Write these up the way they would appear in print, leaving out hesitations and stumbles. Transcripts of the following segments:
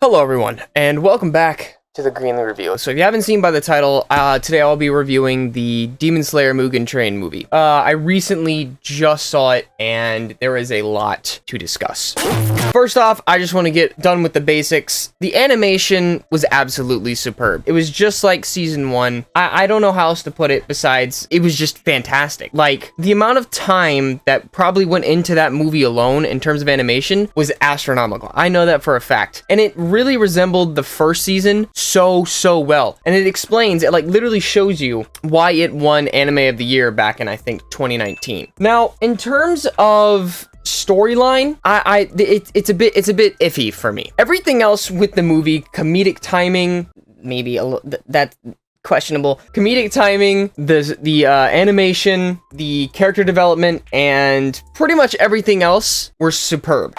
Hello everyone, and welcome back to the Greenly Review. So if you haven't seen by the title, today I'll be reviewing the Demon Slayer Mugen Train movie. I recently just saw it, and there is a lot to discuss. First off, I just want to get done with the basics. The animation was absolutely superb. It was just like season 1. I don't know how else to put it besides it was just fantastic. Like, the amount of time that probably went into that movie alone in terms of animation was astronomical. I know that for a fact. And it really resembled the first season so well. And it explains, it like literally shows you why it won Anime of the Year back in, I think, 2019. Now, in terms of storyline, it's a bit iffy for me. Everything else with the movie, comedic timing, maybe that's questionable. Comedic timing, the animation, the character development, and pretty much everything else were superb.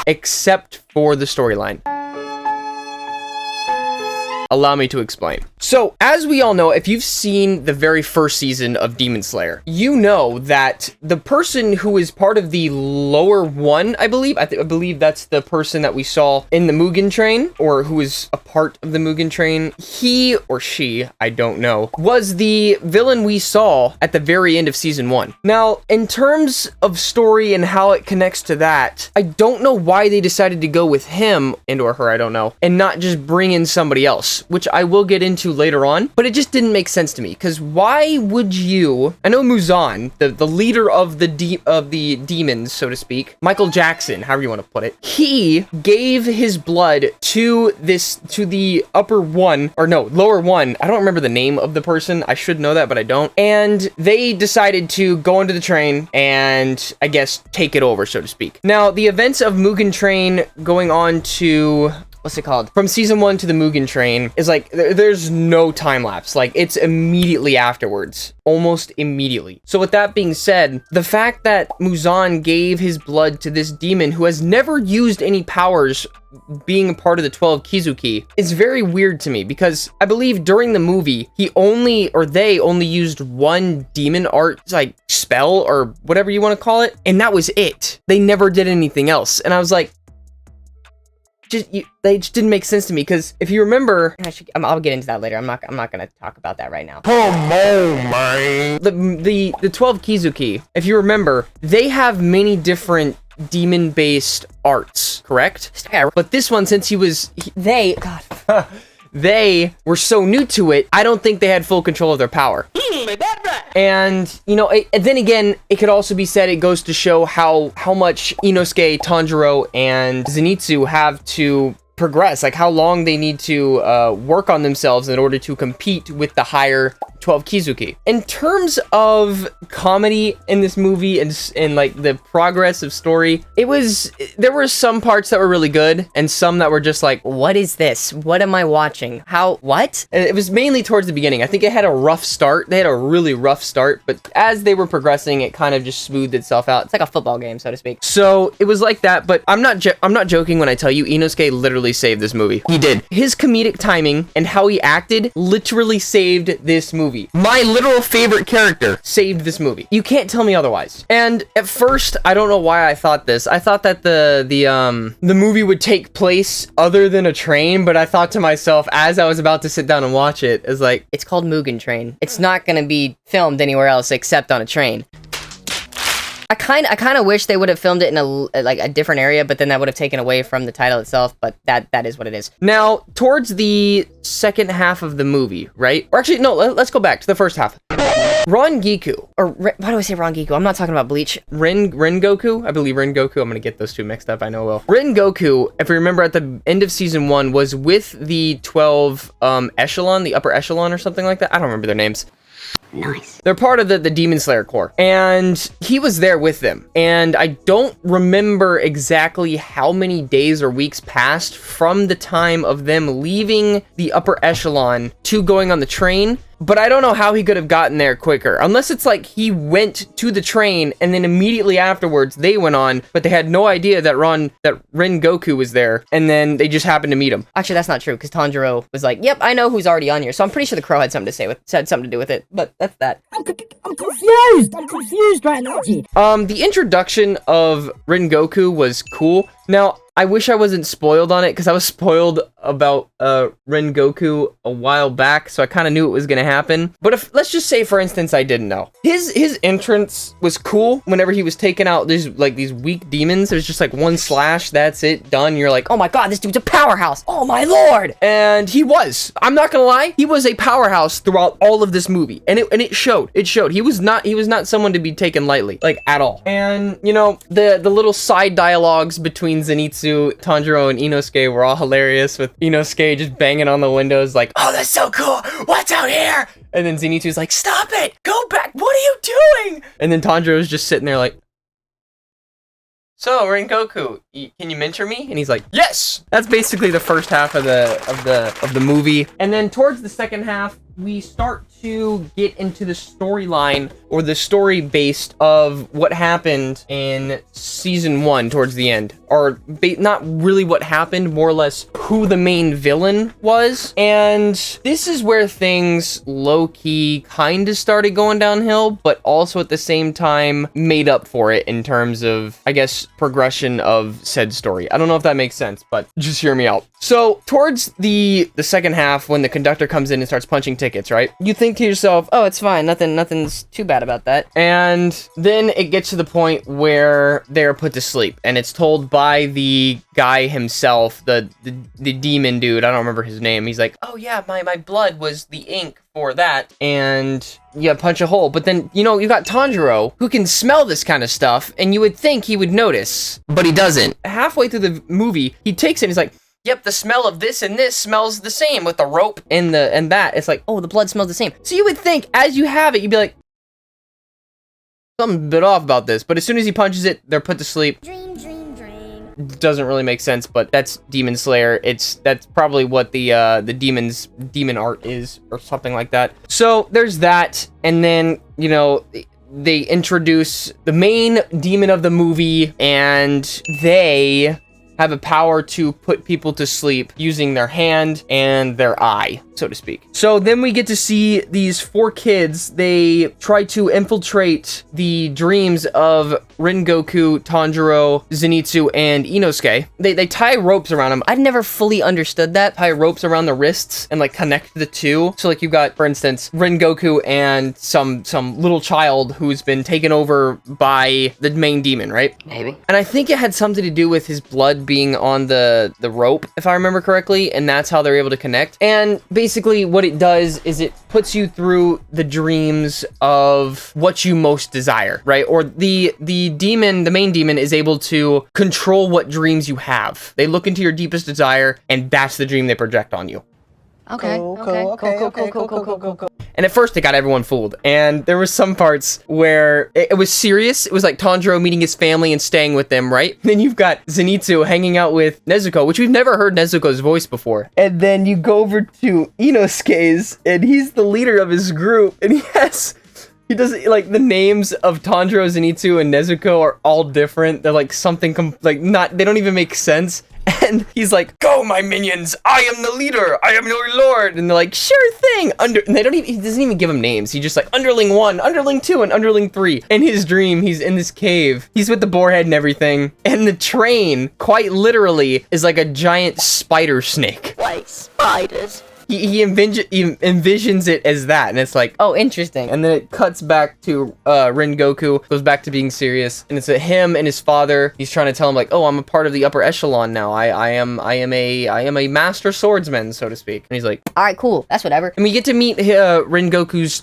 Except for the storyline. Allow me to explain. So, as we all know, if you've seen the very first season of Demon Slayer, you know that the person who is part of the lower one, I believe that's the person that we saw in the Mugen Train, or who is a part of the Mugen Train, he or she, I don't know, was the villain we saw at the very end of season 1. Now, in terms of story and how it connects to that, I don't know why they decided to go with him, and or her, I don't know, and not just bring in somebody else, which I will get into later on, but it just didn't make sense to me, because why would you, I know Muzan, the leader of the demons, so to speak, Michael Jackson, however you want to put it, he gave his blood to the lower one, I don't remember the name of the person, I should know that, but I don't, and they decided to go into the train and, I guess, take it over, so to speak. Now, the events of Mugen Train going on to, what's it called? From season 1 to the Mugen Train is like, there's no time lapse. Like, it's immediately afterwards. Almost immediately. So with that being said, the fact that Muzan gave his blood to this demon who has never used any powers being a part of the 12 Kizuki is very weird to me, because I believe during the movie, they only used one demon art, like, spell or whatever you want to call it, and that was it. They never did anything else. And I was like, they just didn't make sense to me, because if you remember, I'll get into that later. I'm not gonna talk about that right now. Come on, man. The 12 Kizuki, if you remember, they have many different demon-based arts, correct? Yeah. But this one, since they were so new to it, I don't think they had full control of their power. And, you know, then again, it could also be said, it goes to show how much Inosuke, Tanjiro, and Zenitsu have to progress, like how long they need to work on themselves in order to compete with the higher 12 Kizuki. In terms of comedy in this movie and like the progress of story, there were some parts that were really good and some that were just like, what is this? What am I watching? What? It was mainly towards the beginning. I think it had a rough start. They had a really rough start, but as they were progressing, it kind of just smoothed itself out. It's like a football game, so to speak. So it was like that, but I'm not joking when I tell you Inosuke literally saved this movie. He did. His comedic timing and how he acted literally saved this movie. My literal favorite character saved this movie. You can't tell me otherwise. And at first, I don't know why I thought this. I thought that the movie would take place other than a train, but I thought to myself as I was about to sit down and watch it, is like, it's called Mugen Train. It's not gonna be filmed anywhere else except on a train. I kind of wish they would have filmed it in a different area, but then that would have taken away from the title itself, but that is what it is. Now, towards the second half of the movie, right? Or actually, no, let's go back to the first half. Rengoku, or why do I say Rengoku? I'm not talking about Bleach. Rengoku? I believe Rengoku. I'm gonna get those two mixed up, I know I will. Rengoku, if you remember at the end of season 1, was with the 12 echelon, the upper echelon or something like that. I don't remember their names. Nice. They're part of the Demon Slayer Corps, and he was there with them. And I don't remember exactly how many days or weeks passed from the time of them leaving the upper echelon to going on the train, but I don't know how he could have gotten there quicker, unless it's like he went to the train and then immediately afterwards they went on, but they had no idea that Rengoku was there, and then they just happened to meet him. Actually, that's not true, because Tanjiro was like, yep, I know who's already on here, so I'm pretty sure the crow had something to do with it, but that's that. I'm confused right now. The introduction of Rengoku was cool. Now, I wish I wasn't spoiled on it, because I was spoiled about Rengoku a while back, so I kind of knew it was gonna happen. But if, let's just say, for instance, I didn't know. His entrance was cool whenever he was taking out these weak demons. There's just like one slash, that's it, done. You're like, oh my god, this dude's a powerhouse. Oh my lord. And he was. I'm not gonna lie, he was a powerhouse throughout all of this movie. And it showed. It showed. He was not someone to be taken lightly, like at all. And you know, the little side dialogues between Zenitsu, Tanjiro, and Inosuke were all hilarious, with Inosuke just banging on the windows like, oh, that's so cool, what's out here? And then Zenitsu's like, stop it, go back, what are you doing? And then Tanjiro's just sitting there like, so Rengoku, can you mentor me? And he's like, yes. That's basically the first half of the movie. And then towards the second half, we start to get into the storyline, or the story based of what happened in season 1 towards the end. Or not really what happened, more or less who the main villain was. And this is where things low-key kind of started going downhill, but also at the same time made up for it in terms of, I guess, progression of said story. I don't know if that makes sense, but just hear me out. So towards the second half, when the conductor comes in and starts punching tickets, right? You think to yourself, oh, it's fine. Nothing's too bad about that. And then it gets to the point where they're put to sleep, and it's told by the guy himself, the demon dude. I don't remember his name. He's like, oh yeah, my blood was the ink for that. And yeah, punch a hole. But then, you know, you got Tanjiro, who can smell this kind of stuff, and you would think he would notice, but he doesn't. Halfway through the movie, he takes it and he's like, yep, the smell of this and this smells the same with the rope and that. It's like, oh, the blood smells the same. So you would think, as you have it, you'd be like, something's a bit off about this. But as soon as he punches it, they're put to sleep. Dream. Doesn't really make sense, but that's Demon Slayer. That's probably what the demon art is, or something like that. So there's that, and then, you know, they introduce the main demon of the movie, and they have a power to put people to sleep using their hand and their eye, so to speak. So then we get to see these 4 kids. They try to infiltrate the dreams of Rengoku, Tanjiro, Zenitsu, and Inosuke. They tie ropes around them. I've never fully understood that. Tie ropes around the wrists and like connect the two. So like you've got, for instance, Rengoku and some little child who's been taken over by the main demon, right? Maybe. And I think it had something to do with his blood being on the rope, if I remember correctly, and that's how they're able to connect. And basically what it does is it puts you through the dreams of what you most desire, right? Or the demon, the main demon, is able to control what dreams you have. They look into your deepest desire, and that's the dream they project on you. Okay. Cool. And at first, it got everyone fooled. And there were some parts where it was serious. It was like Tanjiro meeting his family and staying with them, right? Then you've got Zenitsu hanging out with Nezuko, which we've never heard Nezuko's voice before. And then you go over to Inosuke's, and he's the leader of his group. And he does, like, the names of Tanjiro, Zenitsu, and Nezuko are all different. They're like something, they don't even make sense. And he's like, go, my minions, I am the leader, I am your lord. And they're like, sure thing. And he doesn't even give them names. He just like, Underling 1, Underling 2, and Underling 3. In his dream, he's in this cave. He's with the boarhead and everything. And the train, quite literally, is like a giant spider snake. Like spiders. He envisions it as that, and it's like, oh, interesting. And then it cuts back to Rengoku, goes back to being serious, and it's him and his father. He's trying to tell him like, oh, I'm a part of the upper echelon now. I am a master swordsman, so to speak. And he's like, all right, cool. That's whatever. And we get to meet Rengoku's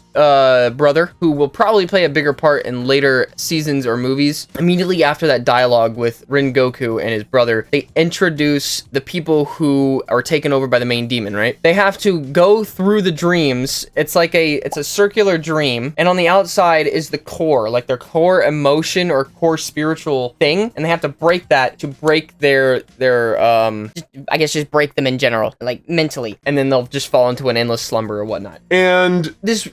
brother, who will probably play a bigger part in later seasons or movies. Immediately after that dialogue with Rengoku and his brother, they introduce the people who are taken over by the main demon, right? They have to go through the dreams. It's a circular dream, and on the outside is the core, like their core emotion or core spiritual thing, and they have to break that to break their I guess just break them in general, like mentally, and then they'll just fall into an endless slumber or whatnot. And this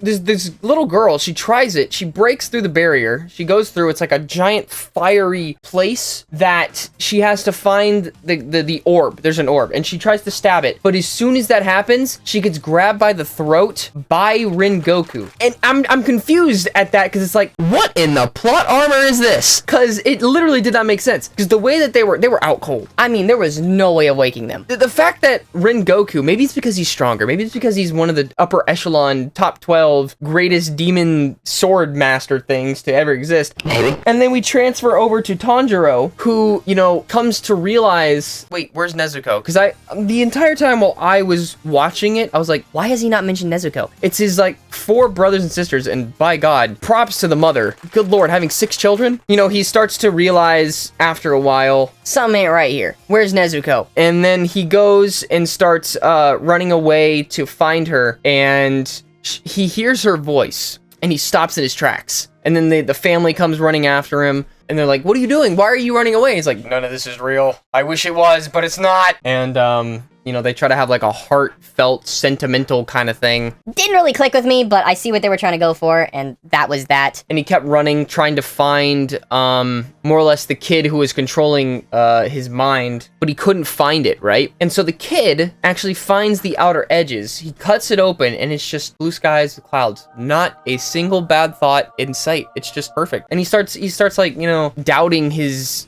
little girl, she tries it, she breaks through the barrier, she goes through, it's like a giant fiery place that she has to find the orb. There's an orb, and she tries to stab it, but as soon as that happens, happens, she gets grabbed by the throat by Rengoku. And I'm confused at that because it's like, what in the plot armor is this? Because it literally did not make sense. Because the way that they were out cold. I mean, there was no way of waking them. The fact that Rengoku, maybe it's because he's stronger, maybe it's because he's one of the upper echelon, top 12 greatest demon sword master things to ever exist. Maybe. And then we transfer over to Tanjiro, who, you know, comes to realize, wait, where's Nezuko? Because the entire time while I was watching it, I was like, Why has he not mentioned Nezuko? it's his, like, 4 brothers and sisters, and by God, props to the mother. Good Lord, having 6 children? You know, he starts to realize after a while, Something ain't right here. Where's Nezuko? and then he goes and starts running away to find her, and he hears her voice, and he stops in his tracks. And then the family comes running after him, and they're like, what are you doing? Why are you running away? He's like, none of this is real. I wish it was, but it's not. And, you know, they try to have like a heartfelt, sentimental kind of thing. Didn't really click with me, but I see what they were trying to go for, and that was that. And he kept running, trying to find, more or less the kid who was controlling, his mind, but he couldn't find it, right? And so the kid actually finds the outer edges. He cuts it open, and it's just blue skies, clouds. Not a single bad thought in sight. It's just perfect. And he starts like, you know, doubting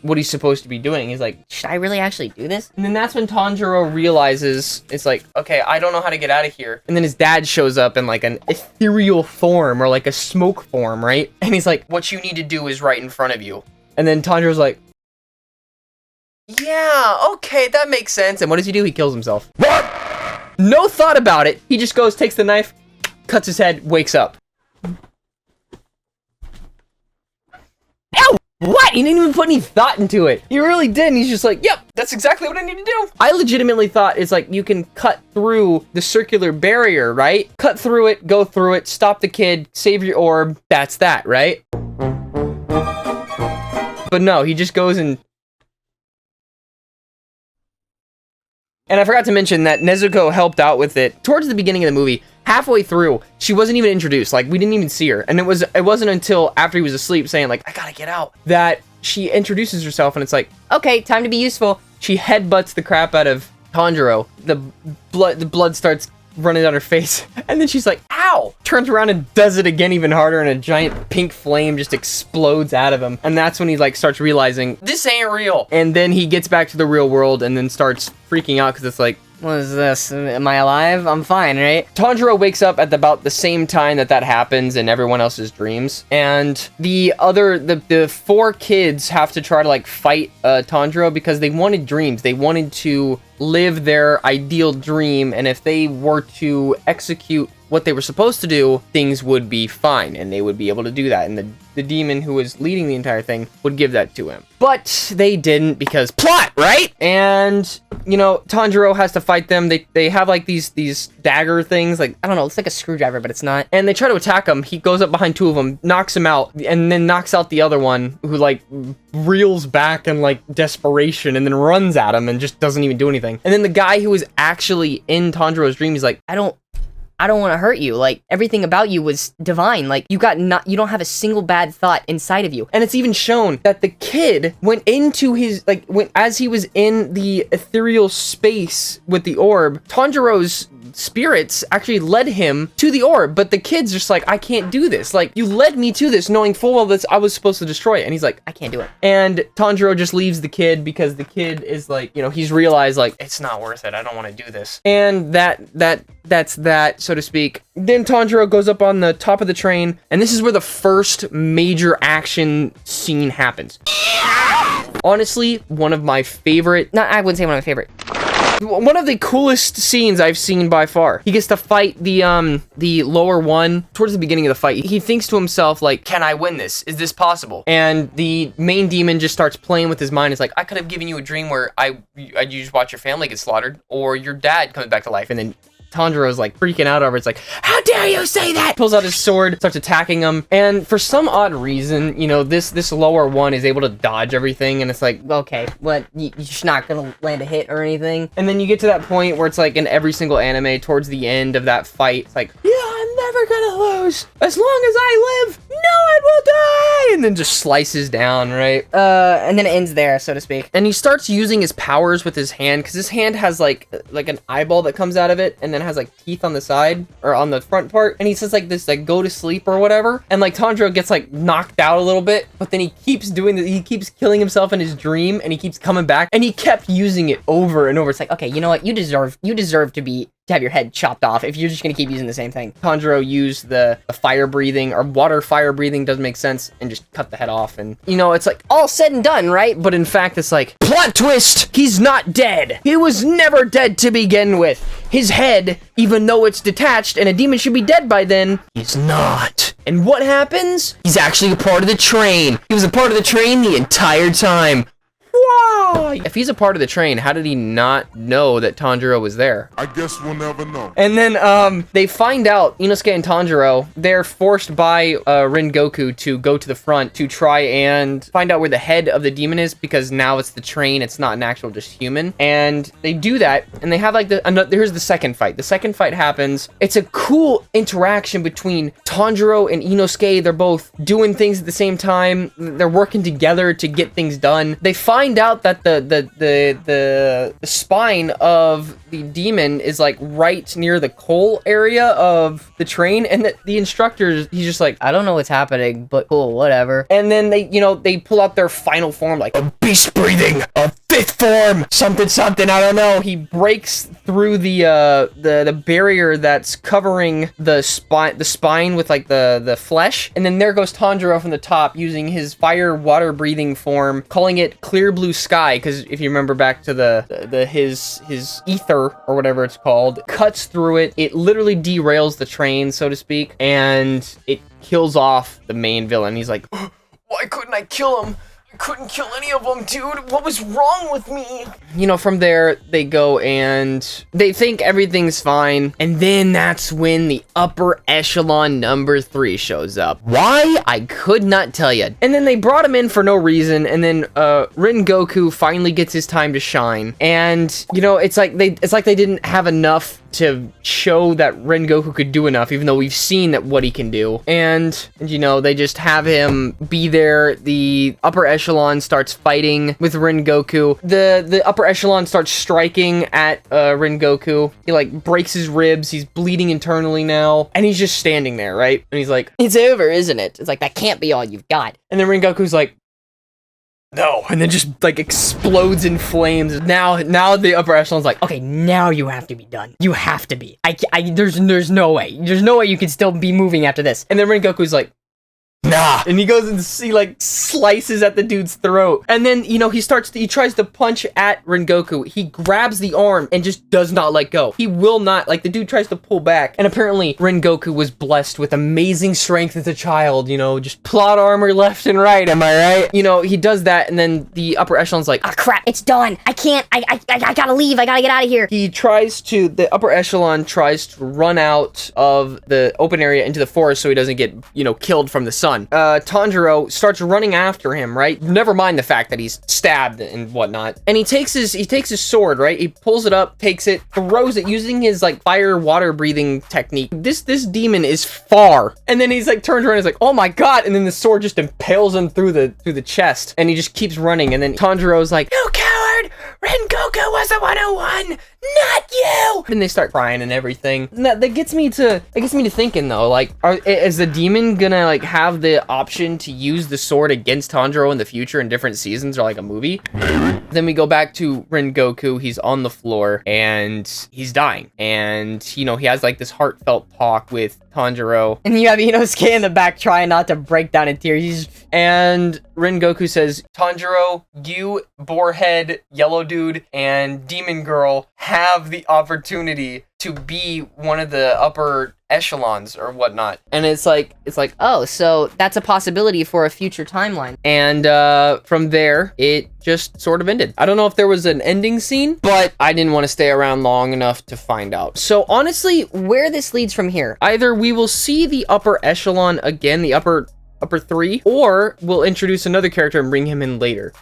what he's supposed to be doing. He's like, Should I really actually do this? and then that's when Tanjiro realizes, it's like, okay, I don't know how to get out of here. And then his dad shows up in like an ethereal form or like a smoke form, right? And he's like, what you need to do is right in front of you. And then Tanjiro's like, yeah, okay, that makes sense. And what does he do? He kills himself. What? No thought about it. He just goes, takes the knife, cuts his head, wakes up. Ow! What? He didn't even put any thought into it. He really didn't. He's just like, yep, that's exactly what I need to do. I legitimately thought it's like you can cut through the circular barrier, right? Cut through it, go through it, stop the kid, save your orb. That's that, right? But no, he just goes and I forgot to mention that Nezuko helped out with it towards the beginning of the movie. Halfway through, she wasn't even introduced. Like, we didn't even see her. And it wasn't until after he was asleep saying, like, I gotta get out, that she introduces herself, and it's like, okay, time to be useful. She headbutts the crap out of Tanjiro. The blood starts running down her face. And then she's like, ow! Turns around and does it again even harder, and a giant pink flame just explodes out of him. And that's when he, like, starts realizing, this ain't real. And then he gets back to the real world and then starts freaking out because it's like, What is this? Am I alive? I'm fine, right? Tanjiro wakes up at about the same time that happens in everyone else's dreams, and the 4 kids have to try to like fight Tanjiro because they wanted dreams. They wanted to live their ideal dream, and if they were to execute what they were supposed to do, things would be fine, and they would be able to do that, and the demon who was leading the entire thing would give that to him. But they didn't because plot, right? And, you know, Tanjiro has to fight them. They have, like, these dagger things, like, I don't know, it's like a screwdriver, but it's not. and they try to attack him. He goes up behind 2 of them, knocks him out, and then knocks out the other one, who, like, reels back in, like, desperation, and then runs at him and just doesn't even do anything. And then the guy who was actually in Tanjiro's dream, he's like, I don't want to hurt you. Like, everything about you was divine. Like, you don't have a single bad thought inside of you. and it's even shown that the kid went into his, like, as he was in the ethereal space with the orb, Tanjiro's spirits actually led him to the orb, but the kid's just like, I can't do this. Like, you led me to this knowing full well that I was supposed to destroy it. And he's like, I can't do it. and Tanjiro just leaves the kid because the kid is like, you know, he's realized, like, it's not worth it. I don't want to do this. And that's that, so to speak. Then Tanjiro goes up on the top of the train, and this is where the first major action scene happens. Honestly, one of my favorite, I wouldn't say one of my favorite. one of the coolest scenes I've seen by far. He gets to fight the lower one towards the beginning of the fight. He thinks to himself, like, can I win this? Is this possible? And the main demon just starts playing with his mind. It's like, I could have given you a dream where you just watch your family get slaughtered, or your dad comes back to life. And then Tanjiro's like freaking out over it. It's like, how dare you say that? Pulls out his sword, starts attacking him, and for some odd reason, you know, this lower one is able to dodge everything, and it's like, Okay, what? You're just not gonna land a hit or anything? and then you get to that point where it's like in every single anime, towards the end of that fight, it's like, yeah, and never gonna lose. As long as I live, no one will die. And then just slices down, right? And then it ends there, so to speak. And he starts using his powers with his hand, because his hand has like an eyeball that comes out of it, and then has like teeth on the side or on the front part. And he says like this, like, go to sleep or whatever. And like Tanjiro gets like knocked out a little bit, but then he keeps doing that. He keeps killing himself in his dream, and he keeps coming back, and he kept using it over and over. It's like, Okay, you know what? You deserve to have your head chopped off if you're just gonna keep using the same thing. Tanjiro used the fire breathing, or water fire breathing, doesn't make sense, and just cut the head off. And you know, it's like All said and done, right? but in fact it's like, plot twist, he's not dead. He was never dead to begin with. His head, even though it's detached and a demon should be dead by then, he's not. And what happens? He's actually a part of the train. He was a part of the train the entire time. Why? If he's a part of the train, how did he not know that Tanjiro was there? I guess we'll never know. And then they find out, Inosuke and Tanjiro, they're forced by Rengoku to go to the front to try and find out where the head of the demon is, because now it's the train, it's not an actual just human. And they do that, and they have like here's the second fight. The second fight happens. It's a cool interaction between Tanjiro and Inosuke. They're both doing things at the same time. They're working together to get things done. They find out that the spine of the demon is like right near the coal area of the train, and that the instructor, he's just like, I don't know what's happening, but cool, whatever. and then they pull out their final form, like a beast breathing, a fifth form, something, I don't know. He breaks through the barrier that's covering the spine with like the flesh, and then there goes Tanjiro from the top using his fire water breathing form, calling it clear blue sky, because if you remember back to his ether or whatever it's called, cuts through it. It literally derails the train, so to speak, and it kills off the main villain. He's like, why couldn't I kill him? I couldn't kill any of them, dude. What was wrong with me? You know, from there, they go and they think everything's fine. And then that's when the upper echelon number 3 shows up. Why? I could not tell you. And then they brought him in for no reason. And then Rengoku finally gets his time to shine. And, you know, it's like they didn't have enough to show that Rengoku could do enough, even though we've seen that what he can do. And you know, they just have him be there. The upper echelon starts fighting with Rengoku. The upper echelon starts striking at Rengoku. He like breaks his ribs. He's bleeding internally now, and he's just standing there, right? And he's like, It's over, isn't it? It's like, that can't be all you've got. and then Rengoku's like, no, and then just like explodes in flames. Now the upper echelon's like, Okay, now you have to be done. You have to be. There's no way. There's no way you can still be moving after this. and then Rengoku's like, nah, and he goes and he like slices at the dude's throat, and then you know he tries to punch at Rengoku. He grabs the arm and just does not let go. He will not, like, the dude tries to pull back, and apparently Rengoku was blessed with amazing strength as a child, you know, just plot armor left and right, am I right? You know, he does that, and then the upper echelon's like, Oh crap, it's done. I can't. I gotta leave. I gotta get out of here. the upper echelon tries to run out of the open area into the forest so he doesn't get, you know, killed from the sun. Tanjiro starts running after him, right? Never mind the fact that he's stabbed and whatnot. And he takes his sword, right? He pulls it up, takes it, throws it using his like fire water breathing technique. This demon is far. And then he's like turns around and is like, oh my god, and then the sword just impales him through the chest. And he just keeps running, and then Tanjiro's like, you coward! Rengoku was the one who won, not you! And they start crying and everything. And that gets me to thinking though, like, is the demon gonna like have the option to use the sword against Tanjiro in the future in different seasons or like a movie? Maybe. Then we go back to Rengoku. He's on the floor and he's dying, and you know he has like this heartfelt talk with Tanjiro. And you have Inosuke in the back trying not to break down in tears. And Rengoku says, Tanjiro, you, Boarhead, Yellow Dude, and Demon Girl have the opportunity to be one of the upper echelons or whatnot. And it's like, Oh, so that's a possibility for a future timeline. and from there, it just sort of ended. I don't know if there was an ending scene, but I didn't want to stay around long enough to find out. So honestly, Where this leads from here. either we will see the upper echelon again, the upper 3, or we'll introduce another character and bring him in later.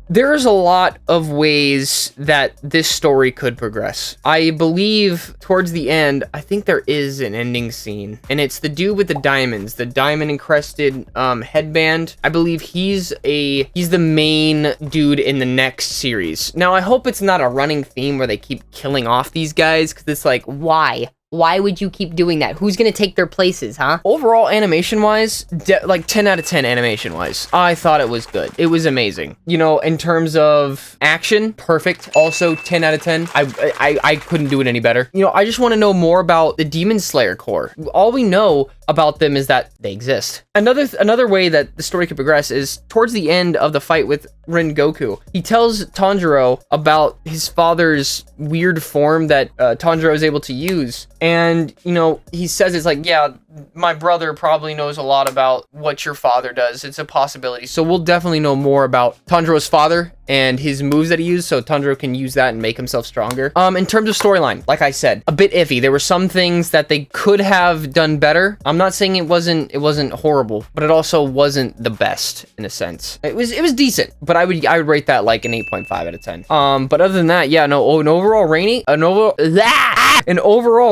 There's a lot of ways that this story could progress. I believe towards the end, I think there is an ending scene, and it's the dude with the diamonds, the diamond encrusted headband. I believe he's the main dude in the next series. Now, I hope it's not a running theme where they keep killing off these guys, because it's like, Why? Why would you keep doing that? Who's gonna take their places, huh? overall animation-wise, like 10 out of 10 animation-wise. I thought it was good. It was amazing. You know, in terms of action, perfect. Also 10 out of 10. I couldn't do it any better. You know, I just want to know more about the Demon Slayer Corps. All we know about them is that they exist. Another way that the story could progress is towards the end of the fight with Rengoku. He tells Tanjiro about his father's weird form that Tanjiro is able to use. And, you know, he says it's like, yeah, my brother probably knows a lot about what your father does. It's a possibility. So we'll definitely know more about Tanjiro's father and his moves that he used, so Tanjiro can use that and make himself stronger. In terms of storyline, like I said, a bit iffy. There were some things that they could have done better. I'm not saying it wasn't horrible, but it also wasn't the best in a sense. It was decent, but I would rate that like an 8.5 out of 10. But other than that, yeah, no, an overall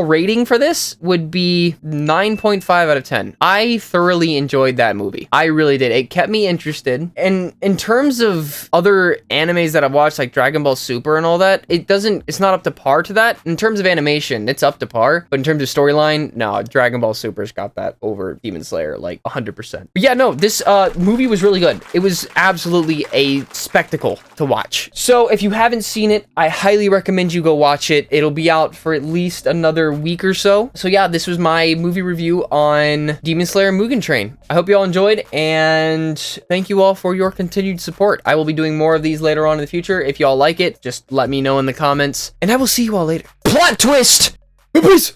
rating for this would be 9.5 out of 10. I thoroughly enjoyed that movie. I really did. It kept me interested. And in terms of other animes that I've watched, like Dragon Ball Super and all that, it's not up to par to that. In terms of animation, it's up to par. But in terms of storyline, no, Dragon Ball Super's got that over Demon Slayer, like 100%. But yeah, no, this movie was really good. It was absolutely a spectacle to watch. So if you haven't seen it, I highly recommend you go watch it. It'll be out for at least another week or so. So yeah, this was my movie review on Demon Slayer Mugen Train. I hope you all enjoyed, and thank you all for your continued support. I will be doing more of these later on in the future. If y'all like it, just let me know in the comments, and I will see you all later. Plot twist! Peace!